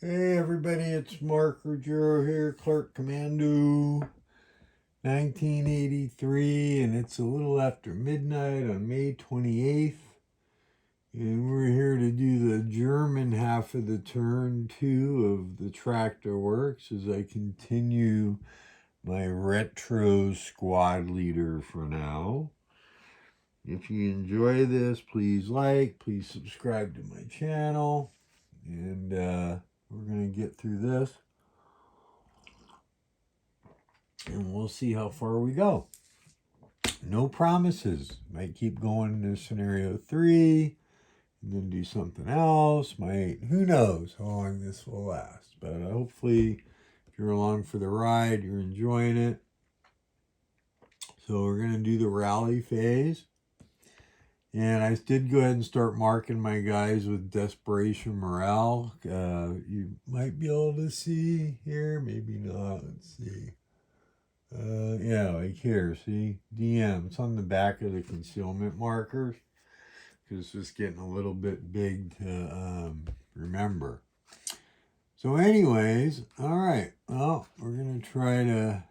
Hey everybody, it's Mark Ruggiero here, Clerk Commando, 1983, and it's a little after midnight on May 28th. And we're here to do the German half of the turn 2 of the Tractor Works as I continue my retro squad leader for now. If you enjoy this, please please subscribe to my channel, and we're going to get through this and we'll see how far we go. No promises. Might keep going to scenario 3 and then do something else. Who knows how long this will last. But hopefully, if you're along for the ride, you're enjoying it. So we're going to do the rally phase. And I did go ahead and start marking my guys with Desperation Morale. You might be able to see here, maybe not. Let's see. Yeah, like here, see? DM. It's on the back of the concealment markers because it's just getting a little bit big to remember. So anyways, all right. Well, we're going to try to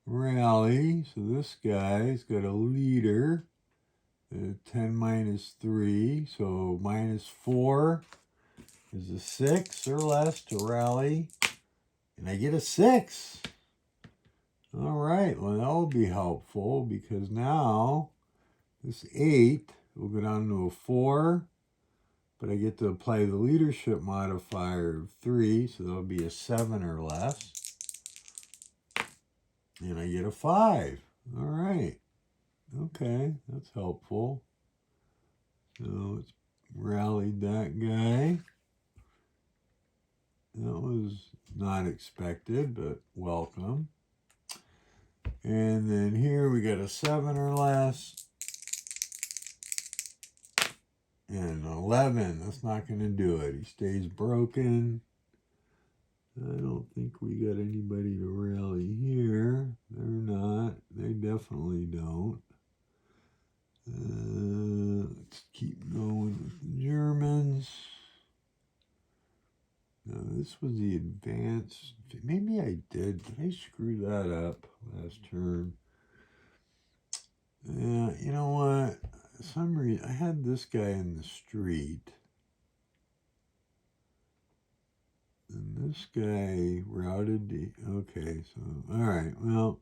rally. So this guy's got a leader. 10 minus 3, so minus 4 is a 6 or less to rally. And I get a 6. All right, well, that will be helpful because now this 8 will go down to a 4, but I get to apply the leadership modifier of 3, so that'll be a 7 or less. And I get a 5. All right. Okay, that's helpful. So it's rallied that guy. That was not expected, but welcome. And then here we got a 7 or less. And 11, that's not going to do it. He stays broken. I don't think we got anybody to rally here. They're not. They definitely don't. Let's keep going with the Germans. Now, this was the advanced. Maybe I did. Did I screw that up last turn? Yeah, you know what? For some reason, I had this guy in the street. And this guy routed the... Okay, so... All right, well...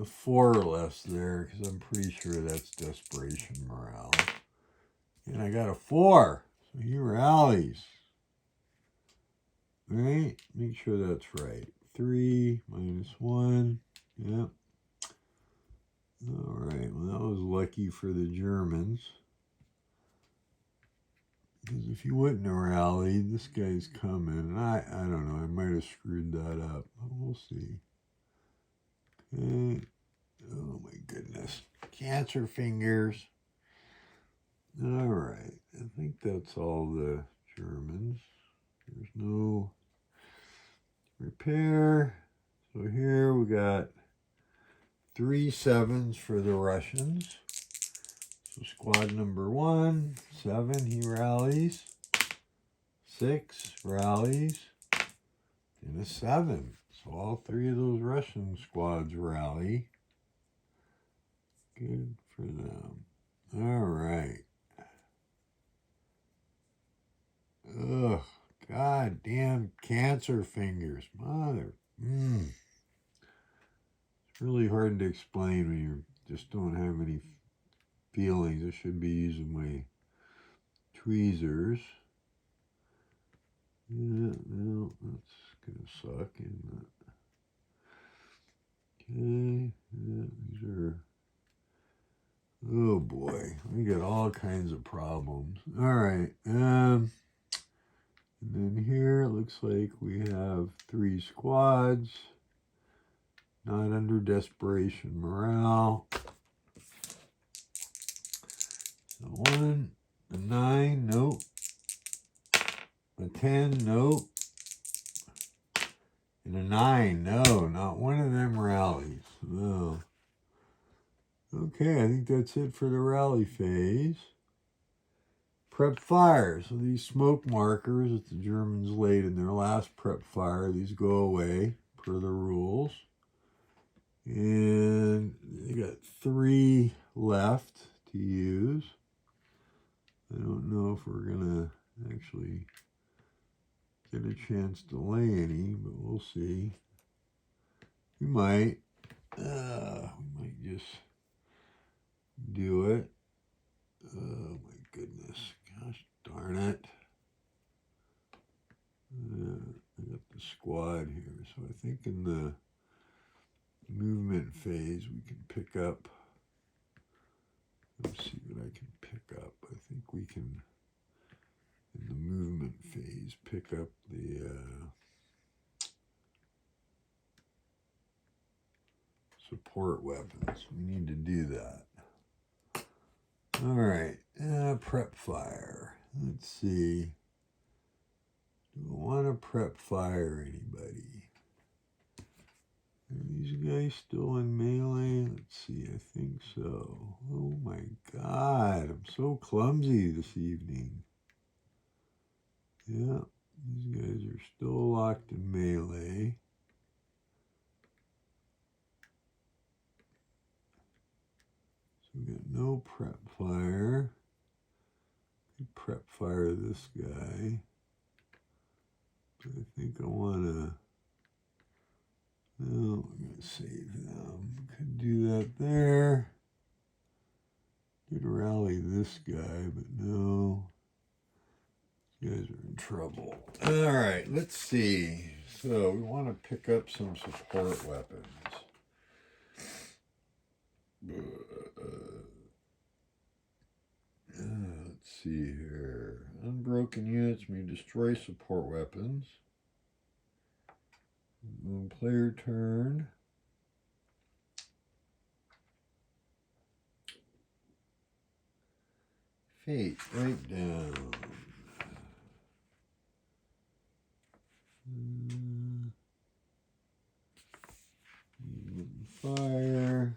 4 or less there, because I'm pretty sure that's Desperation Morale. And I got a 4, so he rallies. Right? Make sure that's right. 3 minus 1. Yep. All right, well, that was lucky for the Germans. Because if he wouldn't have rallied, this guy's coming. And I don't know, I might have screwed that up. We'll see. Okay. Oh my goodness. Cancer fingers. All right. I think that's all the Germans. There's no repair. So here we got 3 7s for the Russians. So squad number 1, 7, he rallies. 6 rallies. And a 7. So all 3 of those Russian squads rally. Good for them. All right. Ugh. God damn cancer fingers. Mother. It's really hard to explain when you just don't have any feelings. I should be using my tweezers. Yeah, well, that's going to suck, isn't it? Okay. Yeah, these are... Oh boy, we got all kinds of problems. All right. And then here it looks like we have 3 squads. Not under Desperation Morale. So 1, a 9, nope. A 10, nope. And a 9, no, not one of them rallies. No. Okay, I think that's it for the rally phase. prep fire. So these smoke markers that the Germans laid in their last prep fire, these go away per the rules. And they got 3 left to use. I don't know if we're going to actually get a chance to lay any, but we'll see. We might. We might just do it. Oh my goodness. Gosh darn it. I got the squad here. So I think in the movement phase we can pick up. Let's see what I can pick up. I think we can, in the movement phase, pick up the support weapons. We need to do that. All right, prep fire. Let's see. Do I want to prep fire anybody? Are these guys still in melee? Let's see, I think so. Oh my God, I'm so clumsy this evening. Yeah, these guys are still locked in melee. So we got no prep fire. Could prep fire this guy. But I think I want to... No, I'm going to save them. Could do that there. Could rally this guy, but no. You guys are in trouble. All right, let's see. So we want to pick up some support weapons. Let's see here. Unbroken units may destroy support weapons. Player turn. Fate, right down. Fire.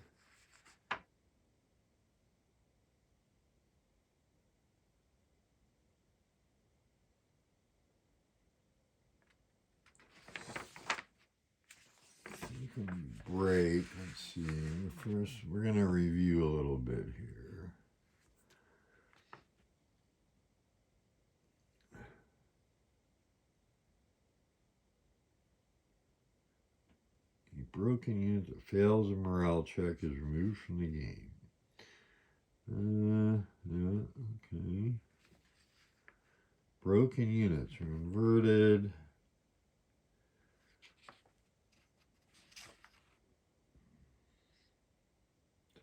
You can break. Let's see. First, we're going to review a little bit here. A broken unit that fails a morale check is removed from the game. Yeah, okay. Broken units are inverted.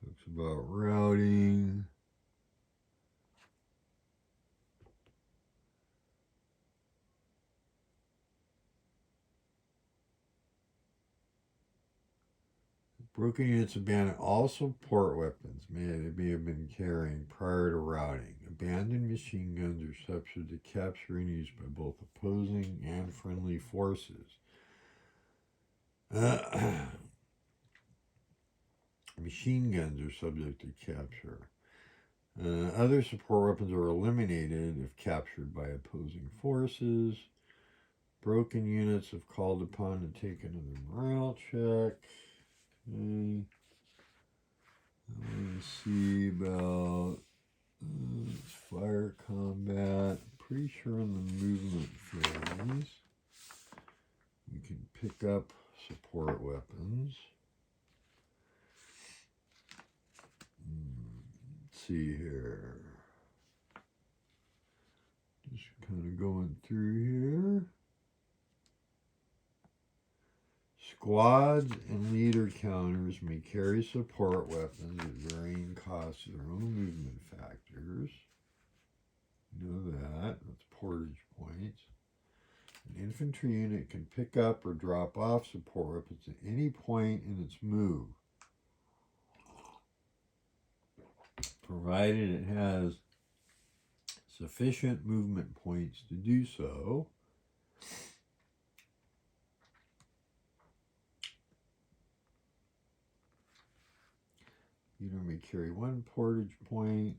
Talks about routing. Broken units abandon all support weapons they may have been carrying prior to routing. Abandoned machine guns are subject to capture and use by both opposing and friendly forces. Machine guns are subject to capture. Other support weapons are eliminated if captured by opposing forces. Broken units if called upon to take another morale check. Okay. Let me see about fire combat. Pretty sure in the movement phase we can pick up support weapons. Let's see here. Just kind of going through here. Squads and leader counters may carry support weapons at varying costs of their own movement factors. You know that. That's portage points. An infantry unit can pick up or drop off support weapons at any point in its move, provided it has sufficient movement points to do so. Unit may carry 1 portage point.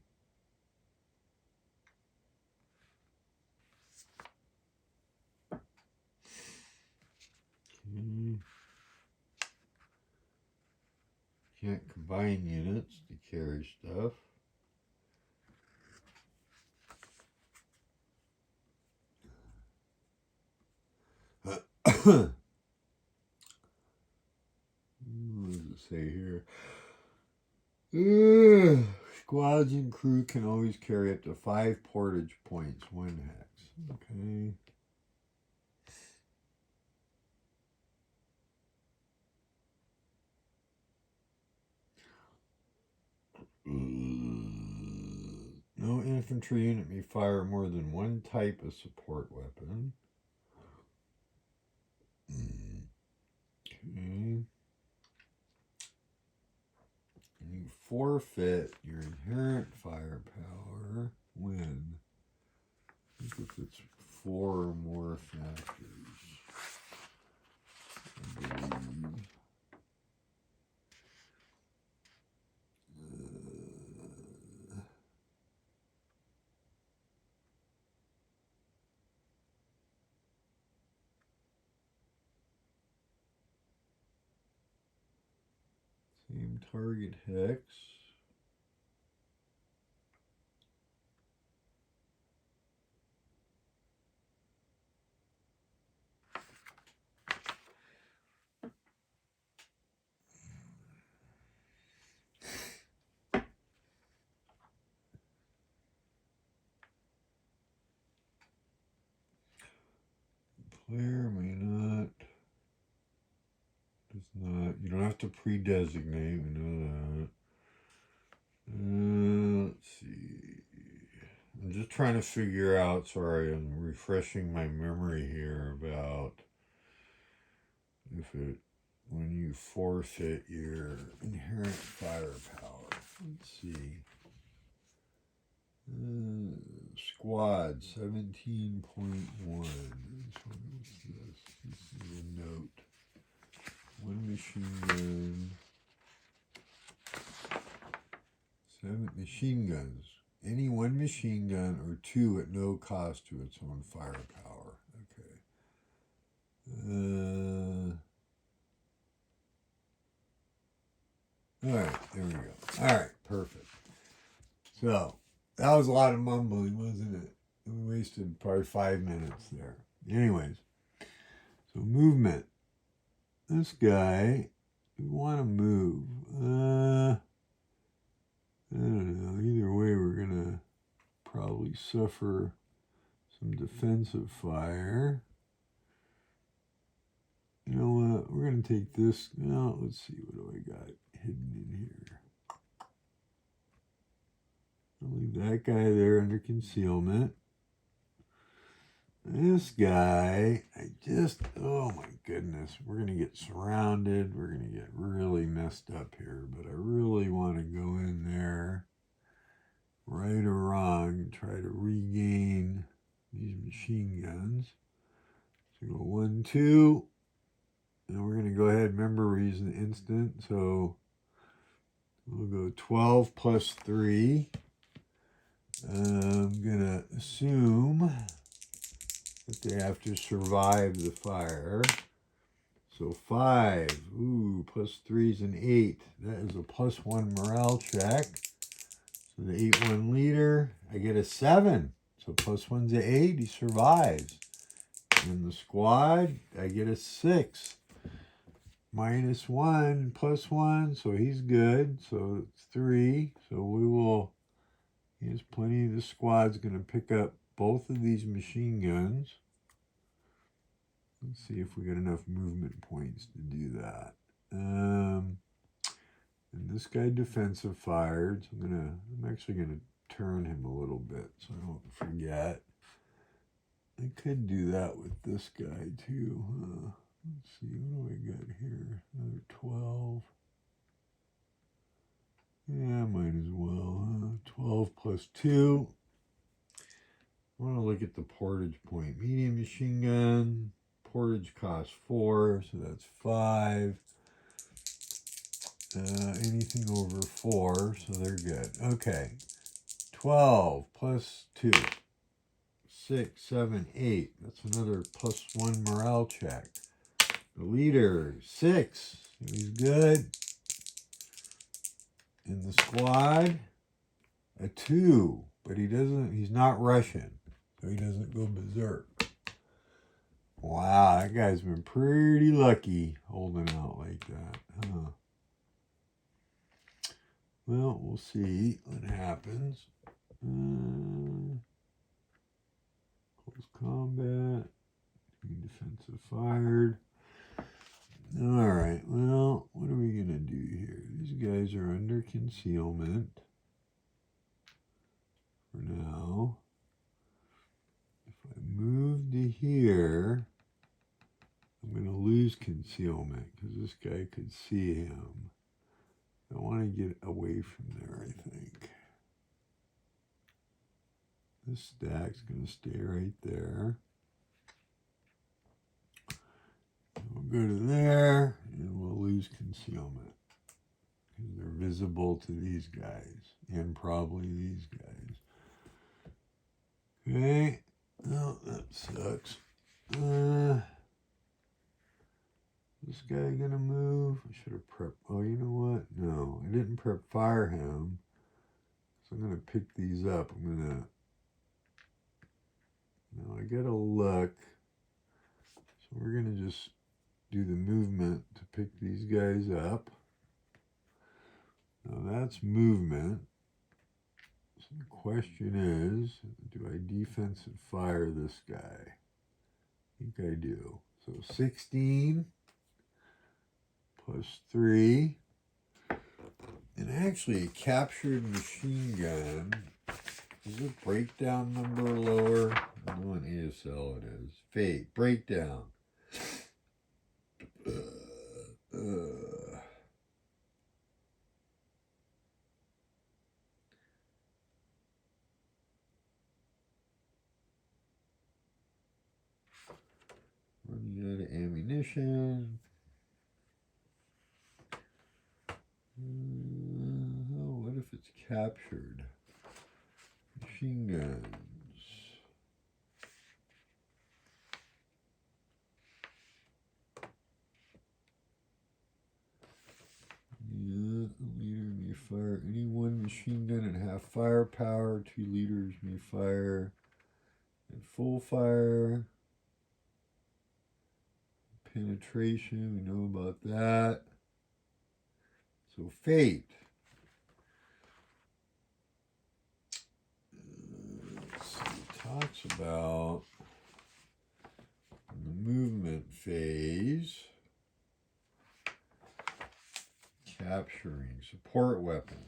unit, combined units to carry stuff. What does it say here? Squads and crew can always carry up to 5 portage points, 1 hex. Okay. No infantry unit may fire more than 1 type of support weapon. Okay. You forfeit your inherent firepower when, if it's 4 or more factors, I believe. Same target hex. Player may not, does not, you don't have to pre-designate, we know that. Let's see. I'm just trying to figure out, sorry, I'm refreshing my memory here about if it, when you forfeit your inherent firepower. Let's see. Squad 17.1. What is this? This is a note. 1 machine gun. 7 machine guns. Any 1 machine gun or 2 at no cost to its own firepower. Okay. All right, there we go. All right, perfect. So that was a lot of mumbling, wasn't it? We wasted probably 5 minutes there. Anyways, so movement. This guy, we want to move. I don't know. Either way, we're going to probably suffer some defensive fire. You know what? We're going to take this. Now, let's see. What do I got hidden in here? I'll leave that guy there under concealment. This guy, oh my goodness, we're going to get surrounded. We're going to get really messed up here, but I really want to go in there, right or wrong, and try to regain these machine guns. So go 1, 2, and we're going to go ahead, remember we're using instant, so we'll go 12 plus 3. I'm going to assume that they have to survive the fire. So 5, plus 3 is an 8. That is a +1 morale check. So the 8-1 leader, I get a 7. So +1's an 8, he survives. And the squad, I get a 6. -1, +1, so he's good. So it's 3. So there's plenty of the squad's going to pick up both of these machine guns. Let's see if we get enough movement points to do that. And this guy defensive fired. So I'm actually gonna turn him a little bit so I don't forget. I could do that with this guy too. Let's see, what do I got here? Another 12. Yeah, might as well. 12 plus 2. I want to look at the portage point. Medium machine gun. Portage costs 4, so that's 5. Anything over 4, so they're good. Okay. 12 plus 2. 6, 7, 8. That's another +1 morale check. The leader, 6. He's good. in the squad, a 2, but he's not Russian, so he doesn't go berserk. Wow, that guy's been pretty lucky holding out like that, huh? Well, we'll see what happens. Close combat, defensive fired. All right, well, what are we going to do here? These guys are under concealment for now. If I move to here, I'm going to lose concealment because this guy could see him. I want to get away from there, I think. This stack's going to stay right there. We'll go to there, and we'll lose concealment. Because they're visible to these guys, and probably these guys. Okay. Oh, that sucks. This guy gonna move? I should have prepped. Oh, you know what? No, I didn't prep fire him. So I'm gonna pick these up. Now I gotta look. So we're gonna just do the movement to pick these guys up. Now that's movement. So the question is, do I defensive fire this guy? I think I do. So 16 plus 3. And actually a captured machine gun. Is it breakdown number lower? I know in ASL it is. Fate, breakdown. Running out of ammunition. What if it's captured? Machine guns. Yeah, the leader may fire any one machine gun at half firepower. 2 leaders may fire at full fire. Penetration, we know about that. So fate. It talks about in the movement phase, capturing support weapons.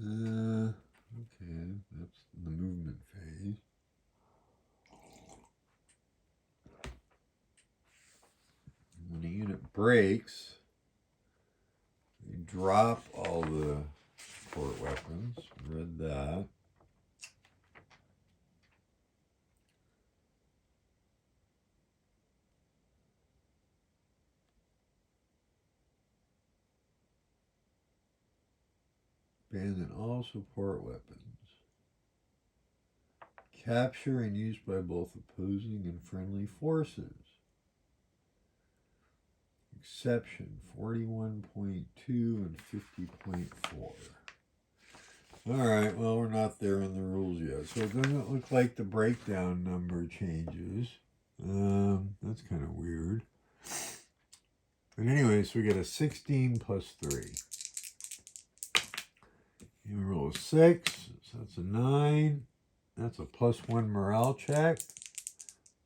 Okay, that's the movement phase. When a unit breaks, they drop all the support weapons. Read that. Abandon all support weapons. Capture and use by both opposing and friendly forces. Exception 41.2 and 50.4. Alright, well, we're not there in the rules yet. So it doesn't look like the breakdown number changes. That's kind of weird. But anyway, so we get a 16 plus 3. You roll a 6, so that's a 9. That's a +1 morale check.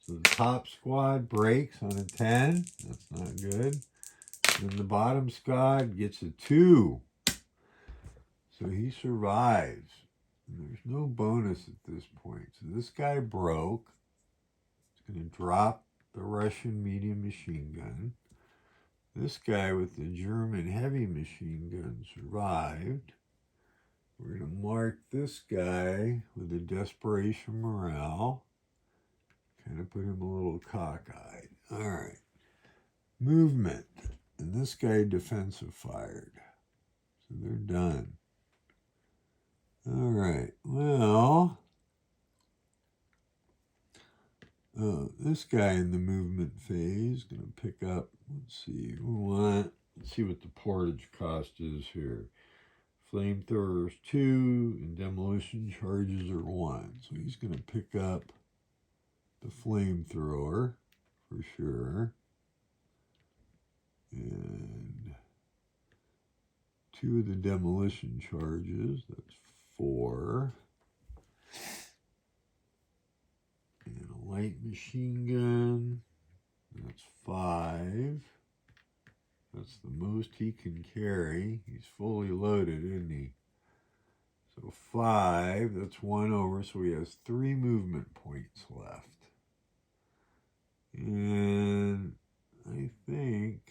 So the top squad breaks on a 10. That's not good. Then the bottom squad gets a 2. So he survives. And there's no bonus at this point. So this guy broke. It's going to drop the Russian medium machine gun. This guy with the German heavy machine gun survived. We're going to mark this guy with a desperation morale. Kind of put him a little cockeyed. All right. Movement. And this guy defensive fired. So they're done. All right. Well, this guy in the movement phase going to pick up. Let's see. Let's see what the portage cost is here. Flamethrowers 2 and demolition charges are 1. So he's going to pick up the flamethrower for sure. And 2 of the demolition charges, that's 4. And a light machine gun, that's 5. That's the most he can carry. He's fully loaded, isn't he? So 5, that's 1 over, so he has 3 movement points left. And I think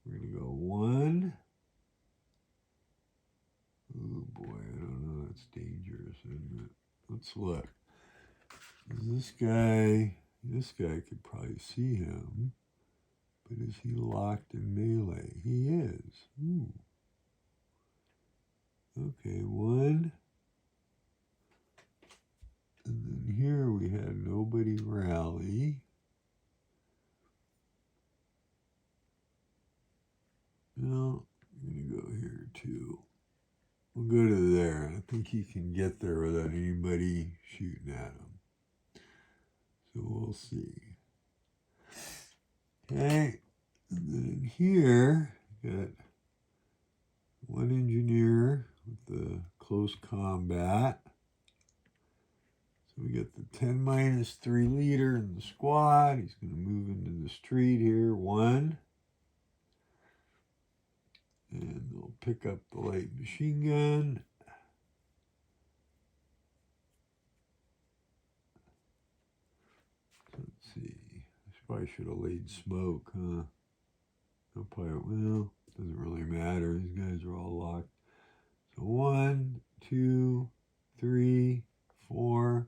we're going to go 1. Oh boy, I don't know, that's dangerous, isn't it? Let's look. This guy could probably see him, but is he locked in melee? He is. Ooh. Okay, 1. And then here we had nobody rally. No, I'm going to go here too. We'll go to there. I think he can get there without anybody shooting at him. So we'll see. Okay, and then in here, got 1 engineer with the close combat. So we got the 10-3 leader in the squad. He's going to move into the street here. 1. And they'll pick up the light machine gun. Let's see. I probably should have laid smoke, huh? No, probably, well, doesn't really matter. These guys are all locked. So 1, 2, 3, 4.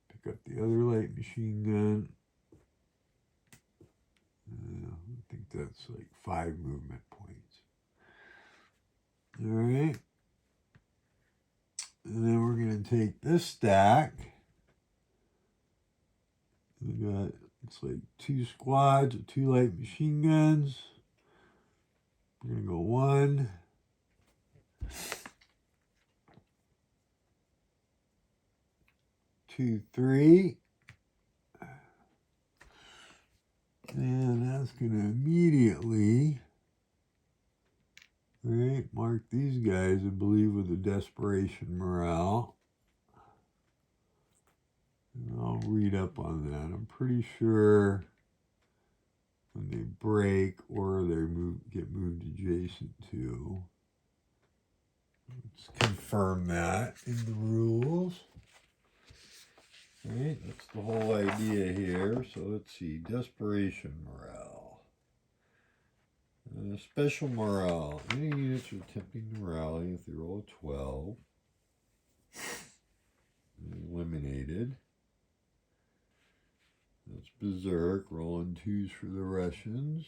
Pick up the other light machine gun. I think that's like 5 movement points. All right. And then we're going to take this stack. We got, it's like 2 squads of 2 light machine guns. We're going to go 1. 2, 3. And that's going to immediately, right, mark these guys, I believe, with a desperation morale. And I'll read up on that. I'm pretty sure when they break or they get moved adjacent to. Let's confirm that in the rules. Right, that's the whole idea here. So let's see, desperation morale. Special morale. Any units are attempting to rally if they roll a 12. Eliminated. That's Berserk, rolling 2s for the Russians.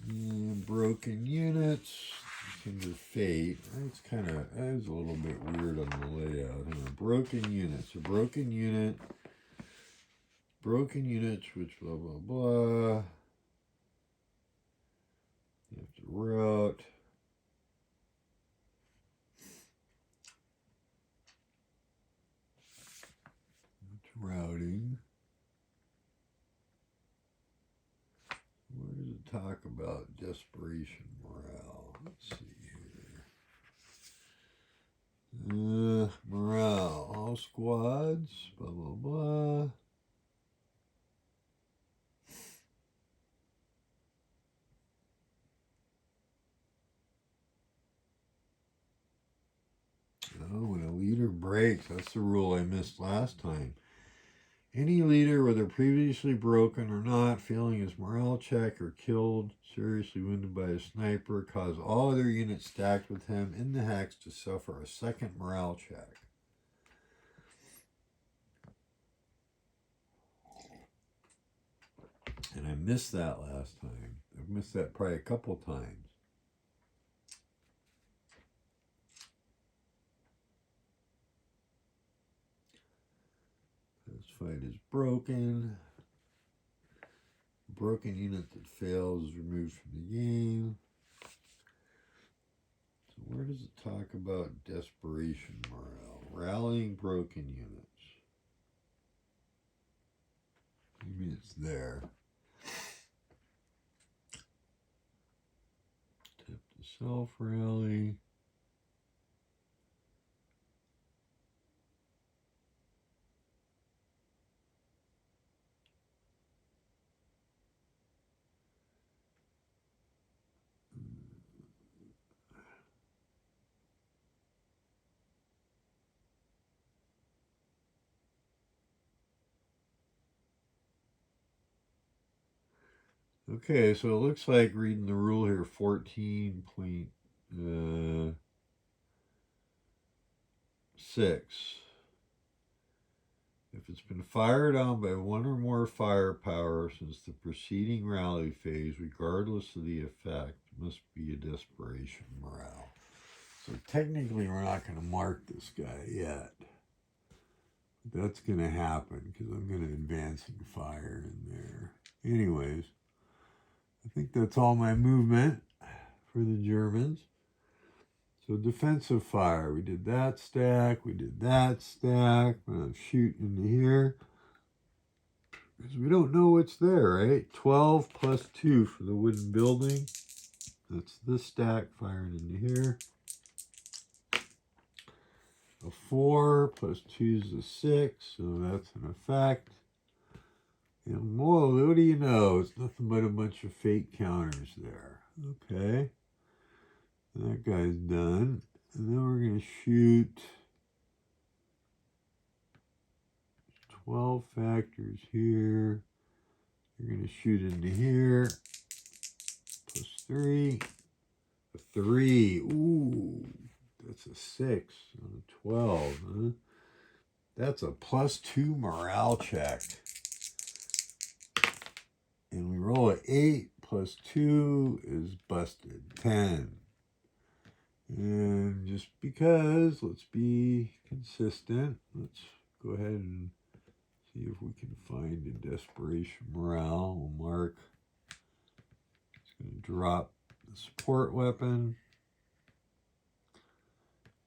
And broken units, Kinder Fate. That's kind of, that's a little bit weird on the layout. Broken units. A broken units, which blah, blah, blah. You have to route. Routing. Where does it talk about desperation morale? Let's see here. Morale. All squads. Blah, blah, blah. Oh, when a leader breaks, that's the rule I missed last time. Any leader, whether previously broken or not, failing his morale check or killed, seriously wounded by a sniper, cause all other units stacked with him in the hex to suffer a second morale check. And I missed that last time. I've missed that probably a couple times. This fight is broken. Broken unit that fails is removed from the game. So where does it talk about desperation morale? Rallying broken units. Maybe it's there. Tip the self-rally. Okay, so it looks like reading the rule here, 14.6. If it's been fired on by one or more firepower since the preceding rally phase, regardless of the effect, must be a desperation morale. So technically we're not going to mark this guy yet. That's going to happen because I'm going to advancing fire in there. Anyways, I think that's all my movement for the Germans. So defensive fire, we did that stack, we did that stack. I'm going to shoot into here because we don't know what's there, right? 12 plus 2 for the wooden building. That's this stack firing into here. A 4 plus 2 is a 6, so that's an effect. And whoa, what do you know? It's nothing but a bunch of fake counters there. Okay. That guy's done. And then we're going to shoot 12 factors here. You're going to shoot into here. Plus 3. A 3. Ooh, that's a 6 on a 12, huh? That's a plus 2 morale check. And we roll an 8 plus 2 is busted. 10. And just because, let's be consistent. Let's go ahead and see if we can find a desperation morale. We'll mark. It's going to drop the support weapon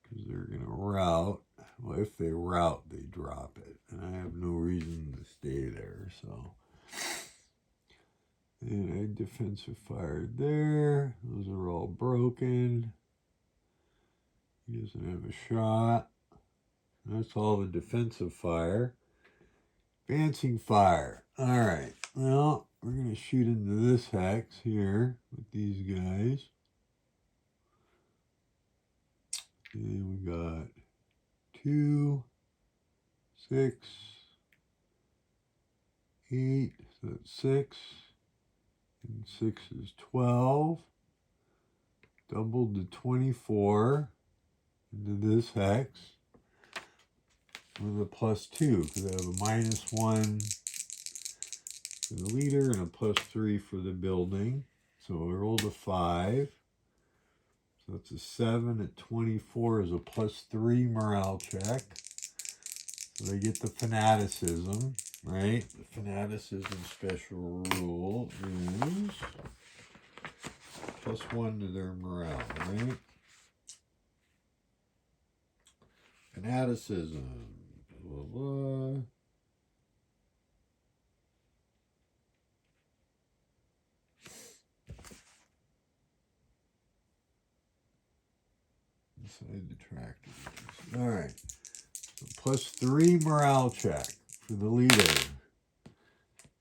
because they're going to rout. Well, if they rout, they drop it. And I have no reason to stay there, so. And I defensive fired there. Those are all broken. He doesn't have a shot. That's all the defensive fire. Advancing fire. All right. Well, we're going to shoot into this hex here with these guys. And we got 2, 6, 8. So that's 6. And 6 is 12. Doubled to 24 into this hex with a plus 2 because I have a -1 for the leader and a plus 3 for the building. So I rolled a 5. So that's a 7 at 24 is a plus 3 morale check. So they get the fanaticism, right? The fanaticism special rule is plus 1 to their morale, right? Fanaticism, blah, blah. Inside the tractor. All right. So plus 3 morale check for the leader.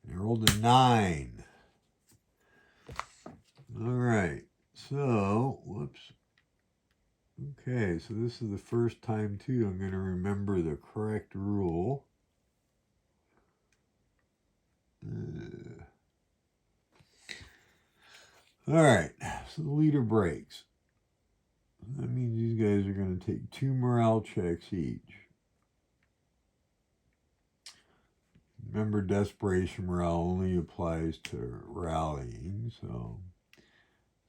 I rolled a 9. All right. So, whoops. Okay, so this is the first time, too, I'm going to remember the correct rule. All right, so the leader breaks. That means these guys are going to take 2 morale checks each. Remember, desperation morale only applies to rallying. So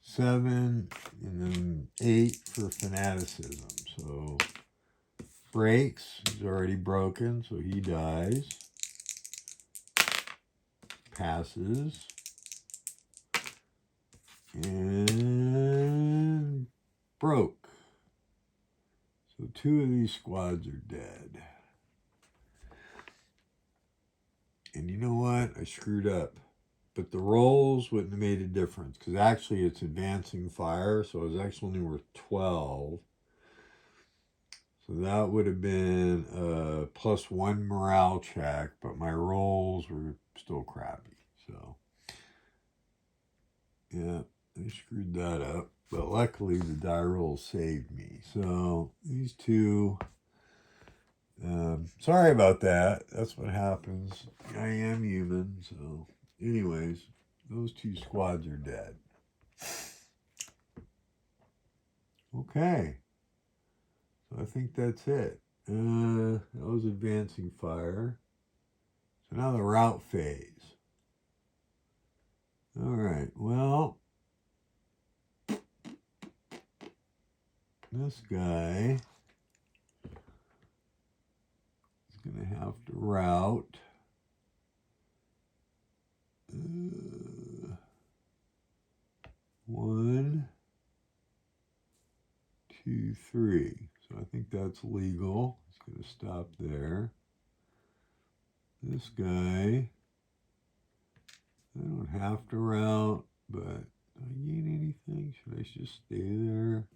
7 and then 8 for fanaticism. So breaks. He's already broken, so he dies. Passes. And broke. So 2 of these squads are dead. And you know what? I screwed up. But the rolls wouldn't have made a difference because actually it's advancing fire, so it was actually only worth 12. So that would have been a +1 morale check, but my rolls were still crappy. So, yeah, I screwed that up. But luckily the die roll saved me. So these two, sorry about that. That's what happens. I am human. So anyways, those 2 squads are dead. Okay. So I think that's it. That was advancing fire. So now the rout phase. All right. Well, this guy is going to have to route 1, 2, 3. So I think that's legal. It's going to stop there. This guy, I don't have to route, but do I gain anything? Should I just stay there?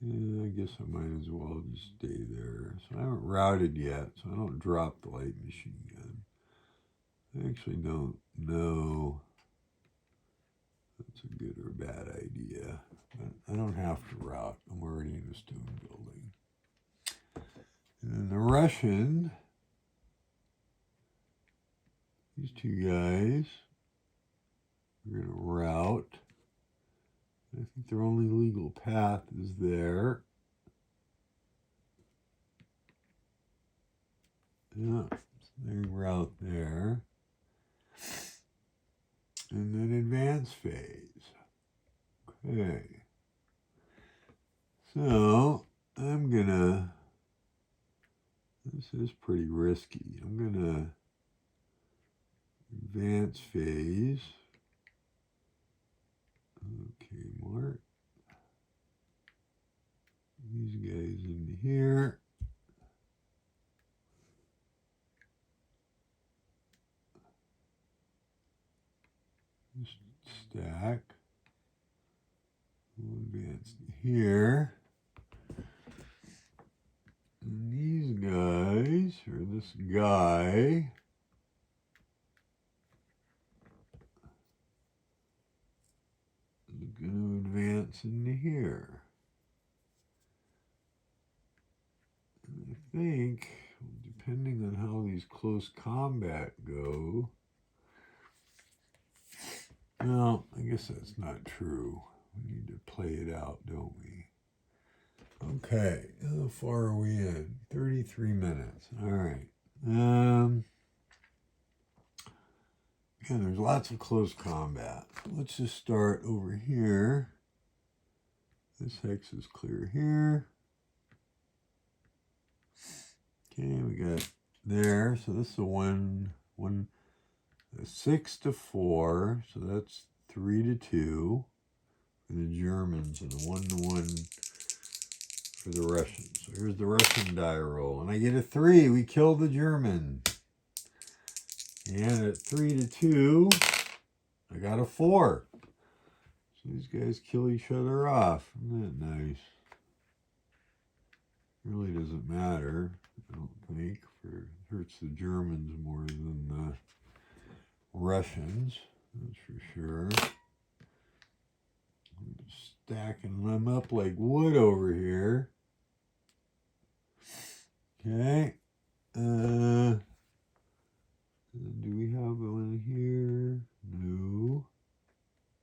Yeah, I guess I might as well just stay there. So I haven't routed yet, so I don't drop the light machine gun. I actually don't know if that's a good or bad idea. But I don't have to route. I'm already in a stone building. And then the Russian, these 2 guys, we're going to route. I think their only legal path is there. Yeah, so they route there. And then advance phase. Okay. So I'm gonna, this is pretty risky. I'm gonna advance phase. Okay, mark these guys into here. Just stack. We'll advance to here. And these guys, or this guy, is going to advance into here. And I think, depending on how these close combat go, well, I guess that's not true. We need to play it out, don't we? Okay, how far are we in? 33 minutes. All right. Again, there's lots of close combat. Let's just start over here. This hex is clear here. Okay, we got there. So this is a 6 to 4. So that's 3 to 2 for the Germans and a 1 to 1 for the Russians. So here's the Russian die roll. And I get a 3. We kill the German. And at 3 to 2, I got a 4. So these guys kill each other off. Isn't that nice? Really doesn't matter, I don't think. It hurts the Germans more than the Russians, that's for sure. I'm just stacking them up like wood over here. Okay. Do we have one here? No.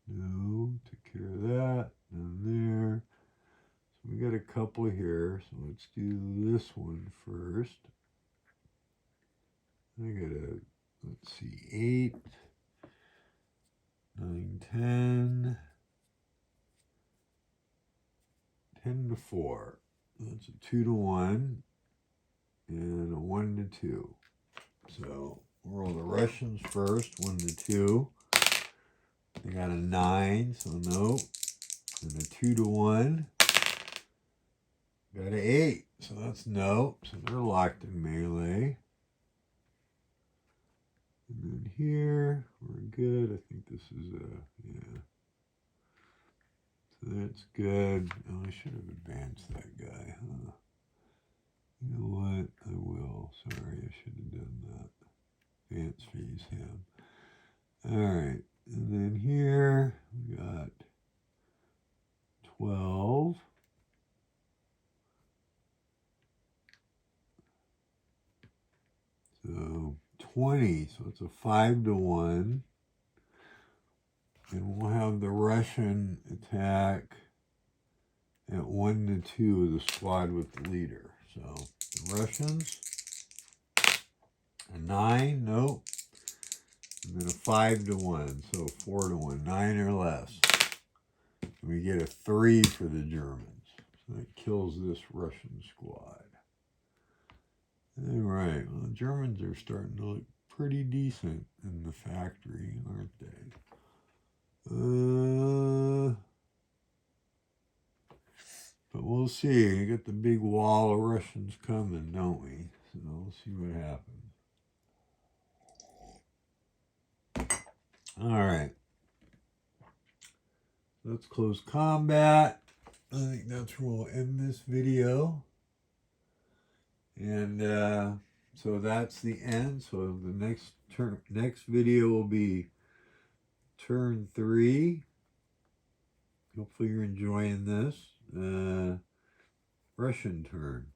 No. Took care of that. None there. So we got a couple here. So let's do this one first. I gotta, let's see, 8, 9, 10, 10 to 4. That's a 2 to 1 and a 1 to 2. So we'll roll the Russians first, 1 to 2. They got a 9, so no. And a 2 to 1. Got an 8, so that's no. So they're locked in melee. And then here, we're good. I think this is yeah. So that's good. Oh, I should have advanced that guy, huh? You know what? I will. Sorry, I should have done that. Advance phase him. Alright, and then here, we got 12. So 20, so it's a 5 to 1. And we'll have the Russian attack at 1 to 2 of the squad with the leader. So the Russians, a 9, nope. And then a 5 to 1, so 4 to 1, 9 or less. And we get a 3 for the Germans. So that kills this Russian squad. All right, well, the Germans are starting to look pretty decent in the factory, aren't they? But we'll see. We got the big wall of Russians coming, don't we? So we'll see what happens. All right. Let's close combat. I think that's where we'll end this video. And so that's the end. So the next video will be turn 3. Hopefully you're enjoying this. Russian turn.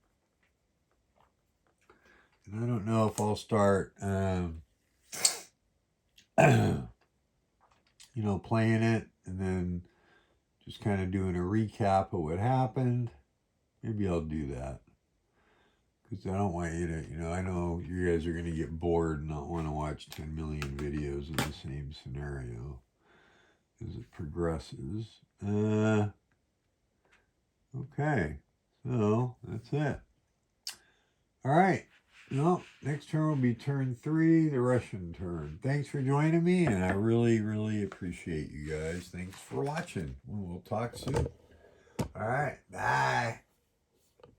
And I don't know if I'll start, you know, playing it and then just kind of doing a recap of what happened. Maybe I'll do that. Because I don't want you to, you know, I know you guys are going to get bored and not want to watch 10 million videos of the same scenario as it progresses. Okay, so that's it. All right. Well, next turn will be turn 3, the Russian turn. Thanks for joining me, and I really, really appreciate you guys. Thanks for watching. We'll talk soon. All right. Bye.